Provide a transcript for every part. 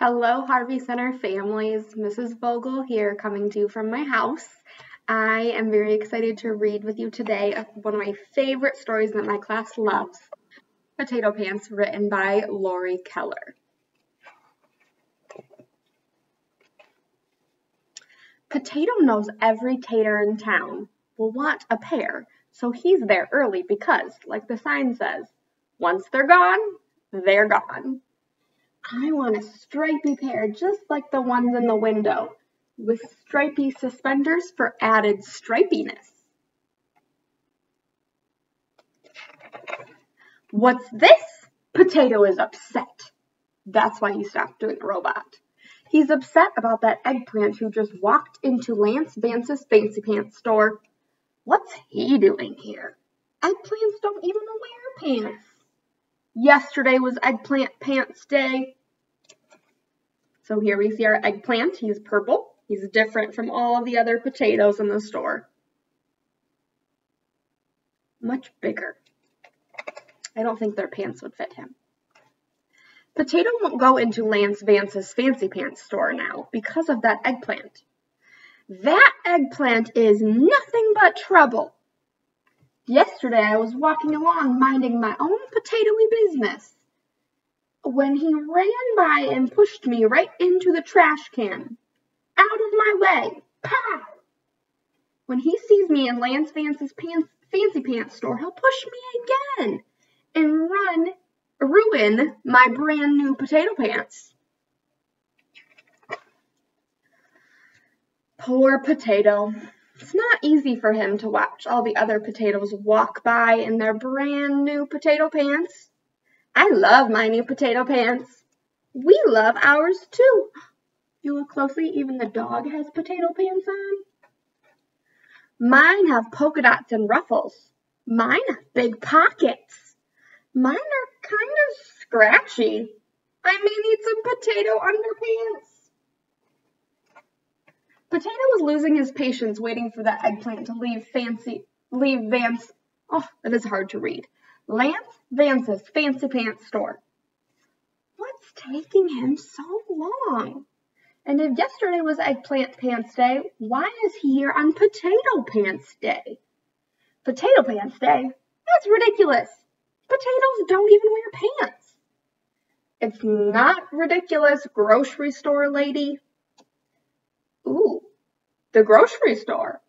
Hello, Harvey Center families. Mrs. Vogel here, coming to you from my house. I am very excited to read with you today one of my favorite stories that my class loves, Potato Pants, written by Lori Keller. Potato knows every tater in town will want a pair, so he's there early because, like the sign says, once they're gone, they're gone. I want a stripy pair just like the ones in the window, with stripy suspenders for added stripiness. What's this? Potato is upset. That's why he stopped doing the robot. He's upset about that eggplant who just walked into Lance Vance's Fancy Pants store. What's he doing here? Eggplants don't even wear pants. Yesterday was Eggplant Pants Day. So here we see our eggplant. He's purple. He's different from all of the other potatoes in the store. Much bigger. I don't think their pants would fit him. Potato won't go into Lance Vance's Fancy Pants store now because of that eggplant. That eggplant is nothing but trouble. Yesterday I was walking along minding my own potatoey business when he ran by and pushed me right into the trash can. Out of my way. Pow! When he sees me in Lance Vance's Fancy Pants store, he'll push me again and ruin my brand new potato pants. Poor Potato. It's not easy for him to watch all the other potatoes walk by in their brand new potato pants. I love my new potato pants. We love ours too. You look closely, even the dog has potato pants on. Mine have polka dots and ruffles. Mine have big pockets. Mine are kind of scratchy. I may need some potato underpants. Potato was losing his patience waiting for that eggplant to leave Vance. Oh, that is hard to read. Lance Vance's Fancy Pants store. What's taking him so long? And if yesterday was Eggplant Pants Day, why is he here on Potato Pants Day? Potato Pants Day? That's ridiculous. Potatoes don't even wear pants. It's not ridiculous, grocery store lady. Ooh, the grocery store.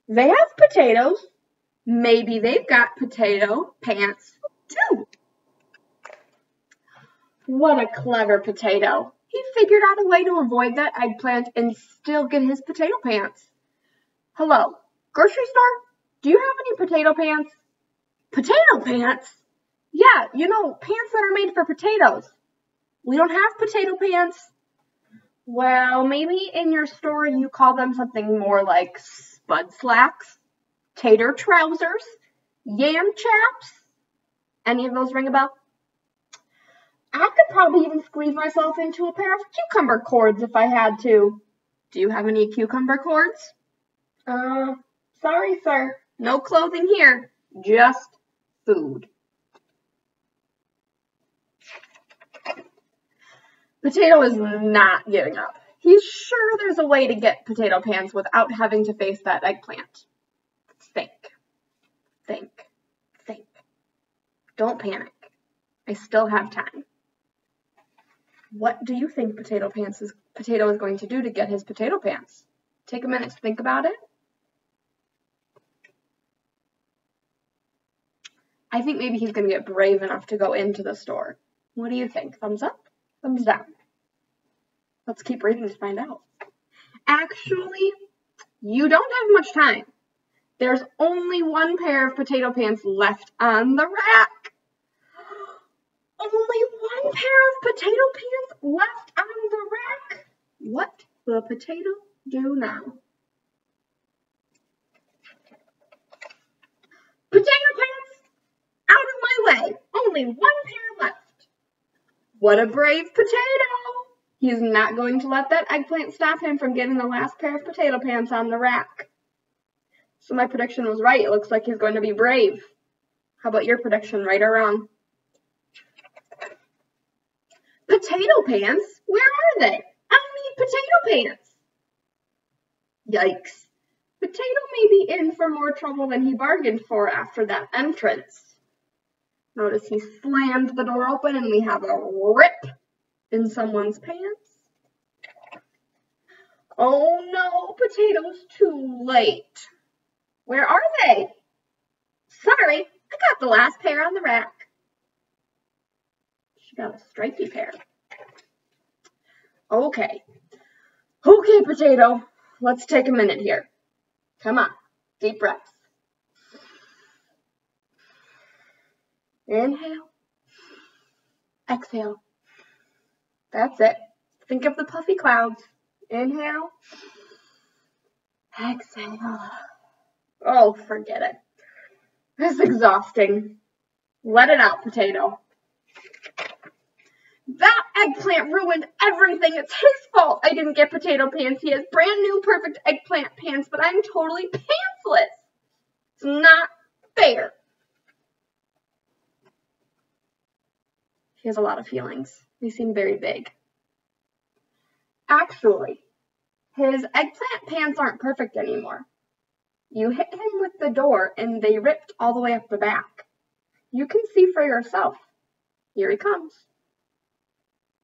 They have potatoes. Maybe they've got potato pants too. What a clever potato. He figured out a way to avoid that eggplant and still get his potato pants. Hello, grocery store? Do you have any potato pants? Potato pants? Yeah, you know, pants that are made for potatoes. We don't have potato pants. Well, maybe in your store you call them something more like spud slacks, tater trousers, yam chaps. Any of those ring a bell? I could probably even squeeze myself into a pair of cucumber cords if I had to. Do you have any cucumber cords? Sorry, sir. No clothing here. Just food. Potato is not giving up. He's sure there's a way to get potato pants without having to face that eggplant. Think. Think. Think. Don't panic. I still have time. What do you think Potato is going to do to get his potato pants? Take a minute to think about it. I think maybe he's going to get brave enough to go into the store. What do you think? Thumbs up? Thumbs down? Let's keep reading to find out. Actually, you don't have much time. There's only one pair of potato pants left on the rack. Only one pair of potato pants left on the rack. What will Potato do now? Potato pants, out of my way. Only one pair left. What a brave potato. He's not going to let that eggplant stop him from getting the last pair of potato pants on the rack. So my prediction was right. It looks like he's going to be brave. How about your prediction, right or wrong? Potato potato pants? Where are they? I need potato pants. Yikes. Potato may be in for more trouble than he bargained for after that entrance. Notice he slammed the door open and we have a rip in someone's pants. Oh no, Potato's too late. Where are they? Sorry, I got the last pair on the rack. She got a stripy pair. Okay, Potato, let's take a minute here. Come on, deep breaths. Inhale, exhale. That's it. Think of the puffy clouds. Inhale, exhale. Oh, forget it. This is exhausting. Let it out, Potato. That eggplant ruined everything. It's his fault I didn't get potato pants. He has brand new perfect eggplant pants, but I'm totally pantsless. It's not fair. He has a lot of feelings. They seem very big. Actually, his eggplant pants aren't perfect anymore. You hit him with the door and they ripped all the way up the back. You can see for yourself. Here he comes.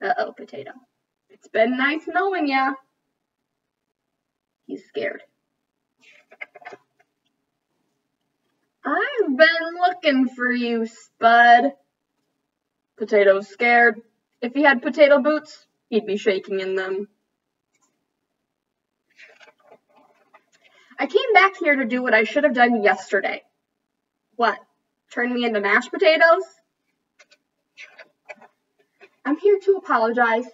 Uh-oh, Potato. It's been nice knowing ya. He's scared. I've been looking for you, Spud. Potato's scared. If he had potato boots, he'd be shaking in them. I came back here to do what I should have done yesterday. What? Turn me into mashed potatoes? I'm here to apologize.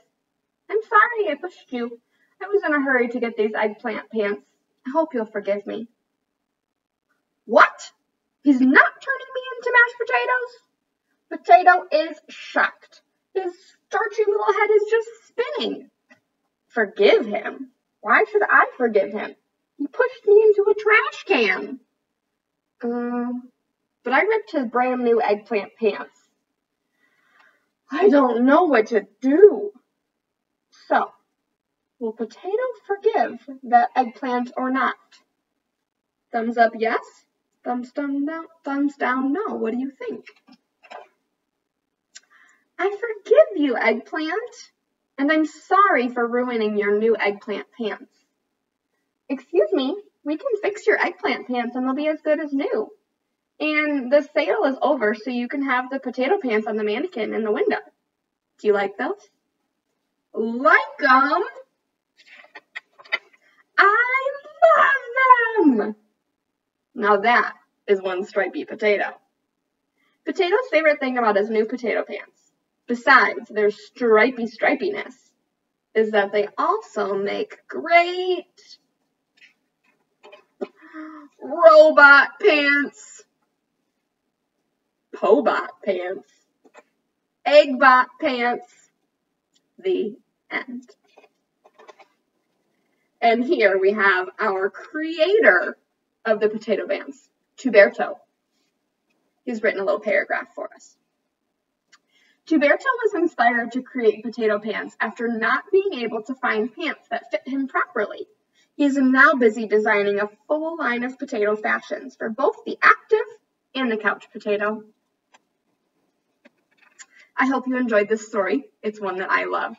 I'm sorry I pushed you. I was in a hurry to get these eggplant pants. I hope you'll forgive me. What? He's not turning me into mashed potatoes? Potato is shocked. His starchy little head is just spinning. Forgive him? Why should I forgive him? He pushed me into a trash can. But I ripped his brand new eggplant pants. I don't know what to do. So, will Potato forgive that eggplant or not? Thumbs up, yes. Thumbs down, no. What do you think? I forgive you, eggplant. And I'm sorry for ruining your new eggplant pants. Excuse me, we can fix your eggplant pants and they'll be as good as new. And the sale is over, so you can have the potato pants on the mannequin in the window. Do you like those? Like them? I love them! Now that is one stripy potato. Potato's favorite thing about his new potato pants, besides their stripiness, is that they also make great robot pants. Pobot pants, eggbot pants, the end. And here we have our creator of the potato pants, Tuberto. He's written a little paragraph for us. Tuberto was inspired to create potato pants after not being able to find pants that fit him properly. He is now busy designing a full line of potato fashions for both the active and the couch potato. I hope you enjoyed this story. It's one that I love.